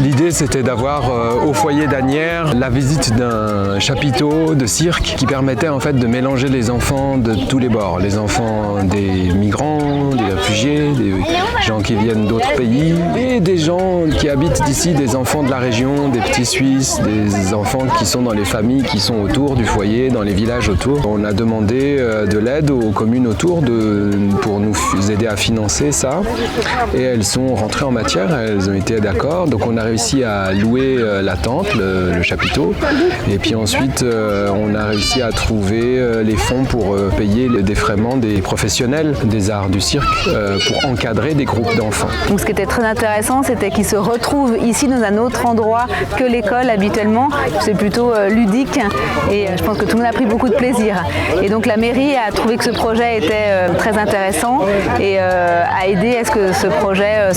L'idée c'était d'avoir au foyer d'Asnières la visite d'un chapiteau de cirque qui permettait en fait de mélanger les enfants de tous les bords. Les enfants des migrants, des réfugiés, des gens qui viennent d'autres pays et des gens qui habitent d'ici, des enfants de la région, des petits Suisses, des enfants qui sont dans les familles qui sont autour du foyer, dans les villages autour. On a demandé de l'aide aux communes autour pour nous aider à financer ça et elles sont rentrées en matière, elles ont été d'accord. Donc on a réussi à louer la tente, le chapiteau et puis ensuite on a réussi à trouver les fonds pour payer le défraiement des professionnels des arts du cirque pour encadrer des groupes d'enfants. Donc ce qui était très intéressant, c'était qu'ils se retrouvent ici dans un autre endroit que l'école habituellement. C'est plutôt ludique et je pense que tout le monde a pris beaucoup de plaisir. Et donc la mairie a trouvé que ce projet était très intéressant et a aidé à ce que ce projet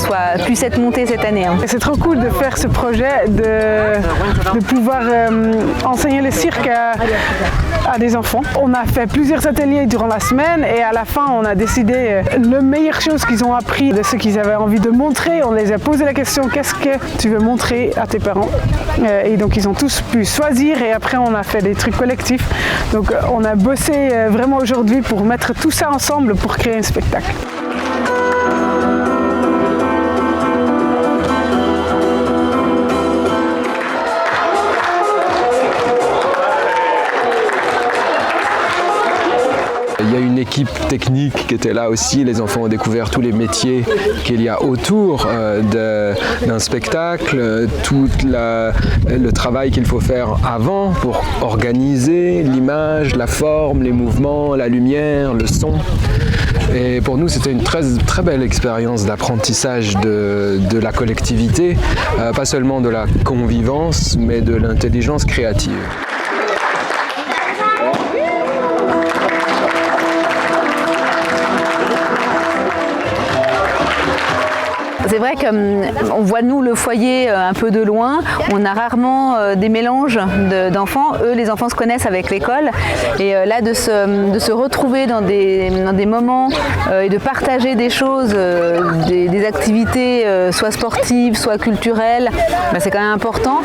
puisse être monté cette année. C'est trop cool de faire ce projet, de pouvoir enseigner le cirque à des enfants. On a fait plusieurs ateliers durant la semaine et à la fin on a décidé la meilleure chose qu'ils ont appris de ce qu'ils avaient envie de montrer. On les a posé la question qu'est-ce que tu veux montrer à tes parents et donc ils ont tous pu choisir et après on a fait des trucs collectifs. Donc on a bossé vraiment aujourd'hui pour mettre tout ça ensemble pour créer un spectacle. Il y a une équipe technique qui était là aussi, les enfants ont découvert tous les métiers qu'il y a autour d'un spectacle, tout le travail qu'il faut faire avant pour organiser l'image, la forme, les mouvements, la lumière, le son. Et pour nous, c'était une très, très belle expérience d'apprentissage de la collectivité, pas seulement de la convivence, mais de l'intelligence créative. C'est vrai qu'on voit nous le foyer un peu de loin, on a rarement des mélanges d'enfants. Eux, les enfants se connaissent avec l'école et là de se retrouver dans des moments et de partager des choses, des activités soit sportives, soit culturelles, c'est quand même important.